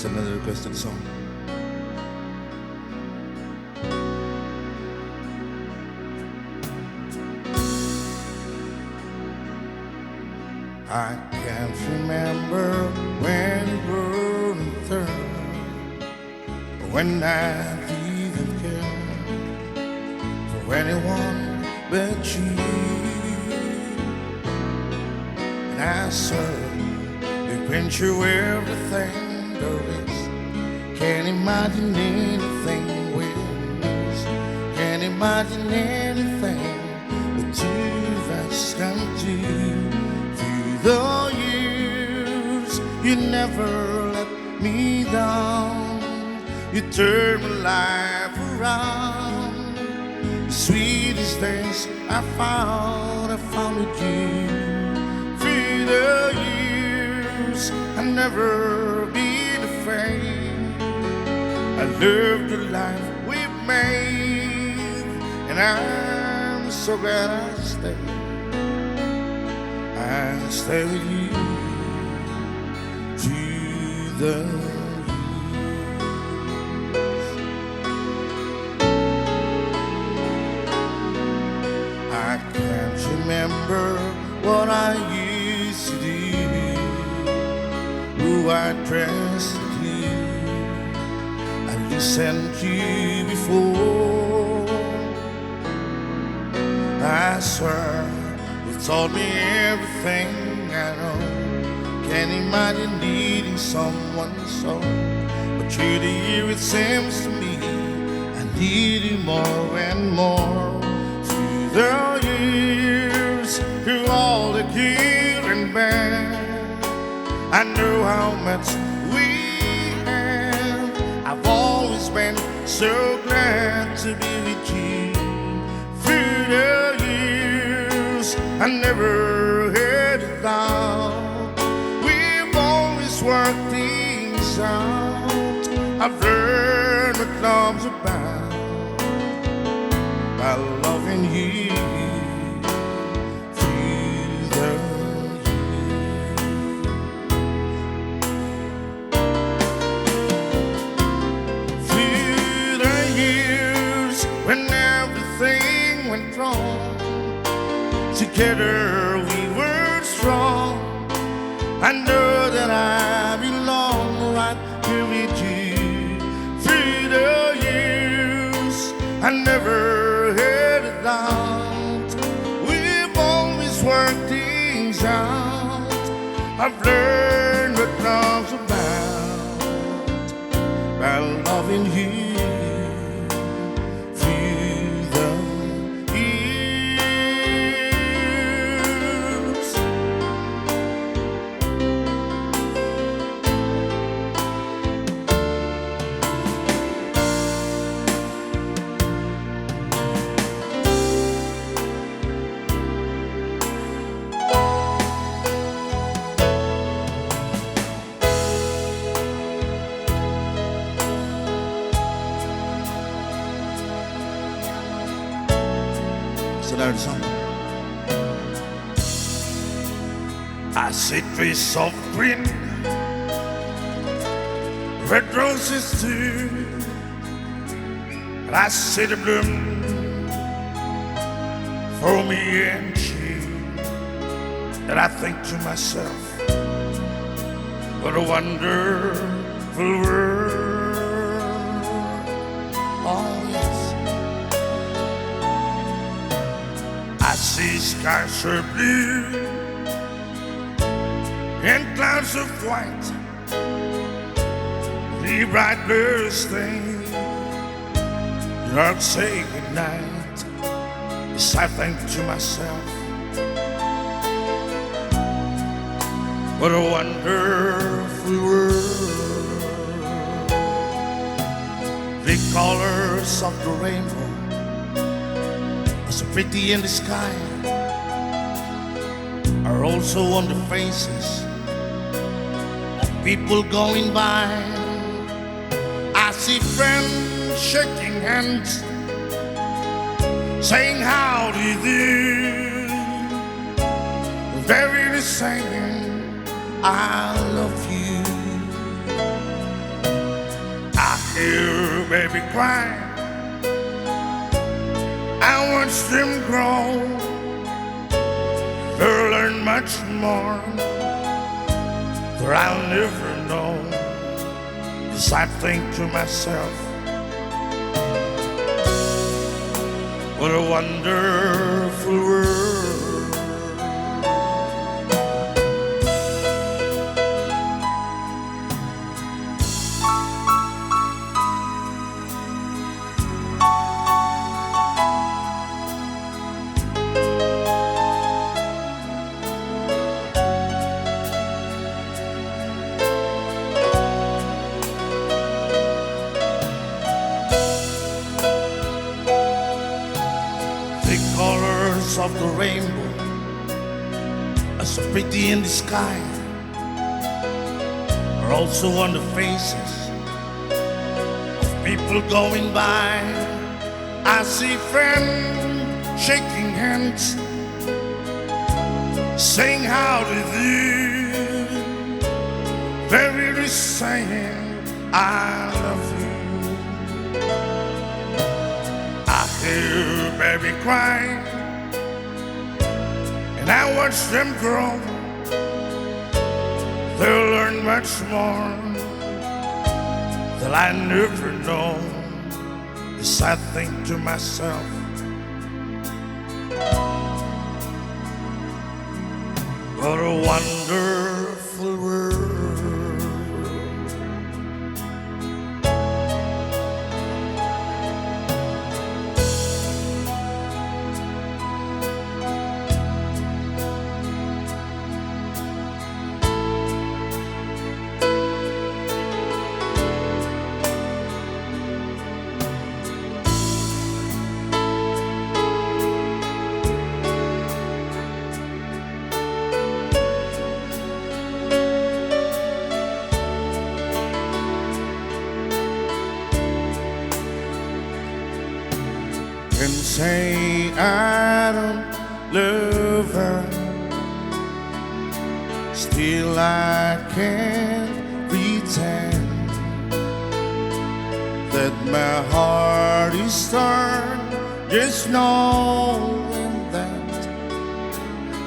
There's another requested song. I can't remember when it wouldn't turn, when I didn't care for anyone but you. And I saw you've been through everything there is. Can't imagine anything worse. Can't imagine anything that you've asked come to. The years, you never let me down. You turned my life around. The sweetest days I found with you. Through the years, I never been afraid. I love the life we've made, and I'm so glad I stayed. I stay with you to the years. I can't remember what I used to do, who I dressed to you. I listened to you before. I swear told me everything I know. Can't imagine needing someone so. But through the year it seems to me I need you more and more. Through the years, through all the good and bad, I know how much we have. I've always been so glad to be with you. Through the years, I never had it down. We've always worked things out. I've learned what love's about by loving you through the years. Through the years, when everything went wrong, together we were strong. I know that I belong right here with you. Through the years, I never had a doubt. We've always worked things out. I've learned what love's about by loving you. Another song. I see trees of green, red roses too, and I see the bloom for me and you. And I think to myself, what a wonderful world. Oh yes, I see skies are blue and clouds of white, the bright birds sing, Lord say goodnight. Yes, I think to myself, what a wonderful world. The colors of the rainbow are so pretty in the sky, are also on the faces of people going by. I see friends shaking hands, saying how do you do. They're really saying I love you. hear baby cry, I watch them grow. They'll learn much more that I'll never know. As I think to myself, what a wonderful world. Of the rainbow are so pretty in the sky, are also on the faces of people going by. I see friends shaking hands, saying how did you, very saying I love you. I hear baby cry, and I watch them grow. They'll learn much more that I never know. As I think to myself, what a wonderful world. And say I don't love her, still I can't pretend that my heart is torn, just knowing that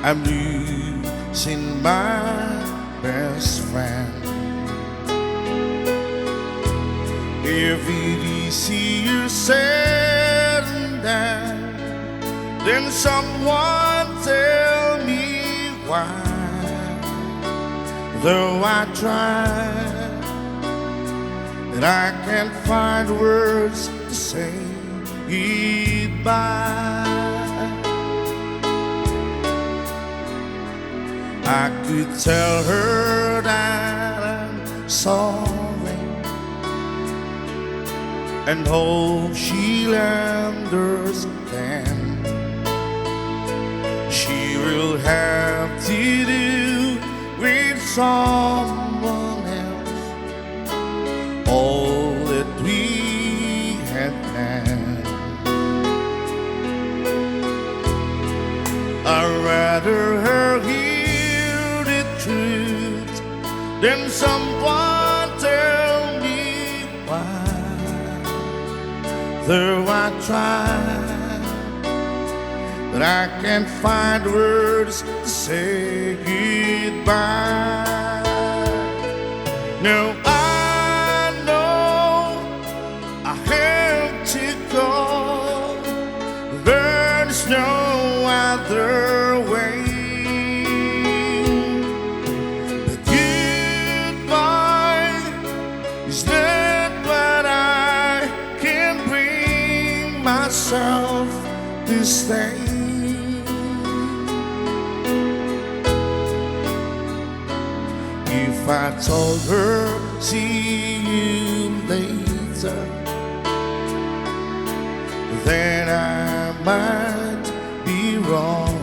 I'm losing my best friend. If it is easier said than done, then someone tell me why. Though I try, and I can't find words to say goodbye. I could tell her that I'm sorry and hope she'll understand. She will have to do with someone else all that we had planned. I'd rather her hear the truth than someone tell me why. Though I try, but I can't find words to say goodbye. No, I know I have to go. There's no other way. But goodbye is not what I can bring myself to stay. If I told her, see you later, then I might be wrong.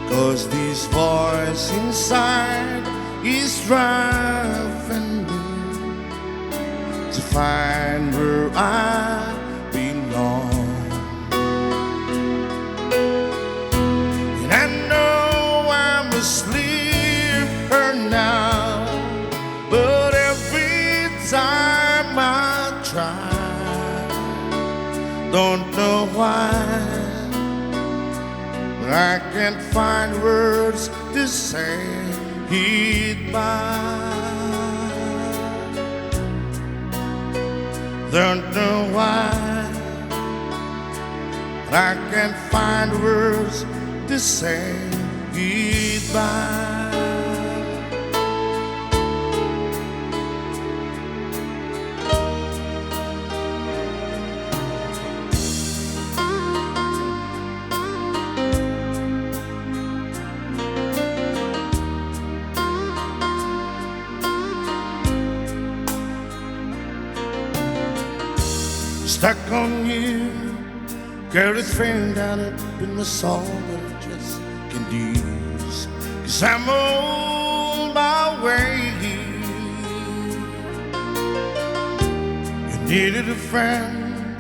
'Cause this voice inside is driving me to find where I belong. And I know I must leave her now, but every time Don't know why, but I can't find words to say goodbye. Don't know why, but I can't find words to say goodbye. Stuck on you, girl, it's framed out up in the song that I just can't use. 'Cause I'm on my way. You needed a friend,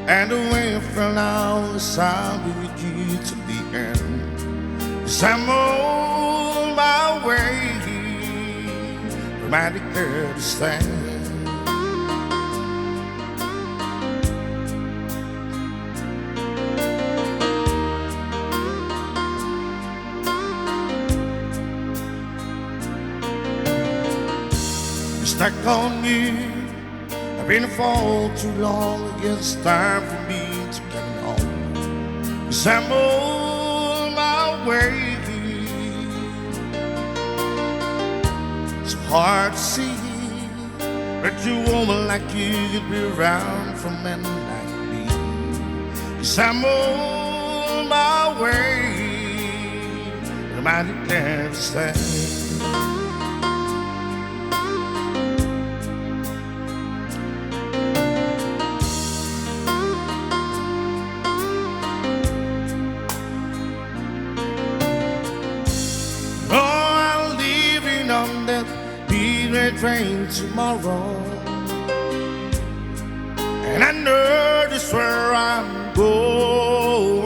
and the way I felt now is I'll be with you to the end. 'Cause I'm on my way, romantic girl to stand. Stuck on you, I've been a fall too long. I guess it's time for me to come home. 'Cause I'm on my way. It's hard to see that you woman like you could be around for men like me. 'Cause I'm on my way, but I declare to stay. Train tomorrow, and I know just where I'm going.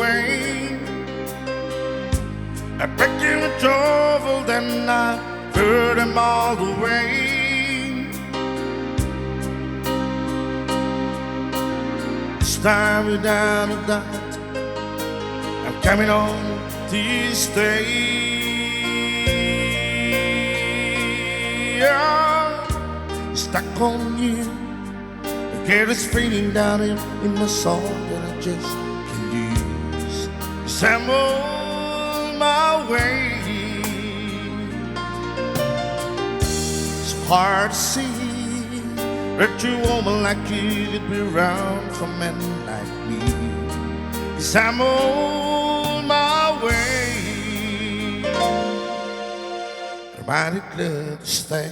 I picked you a trouble, then I heard him all the way. This time without a doubt, I'm coming on to stay. Stuck on you, the girl is fading down in my soul that I just can't use. 'Cause I'm on my way. It's hard to see that you woman like you could be around for men like me. 'Cause I'm on my way, but I declare to stay.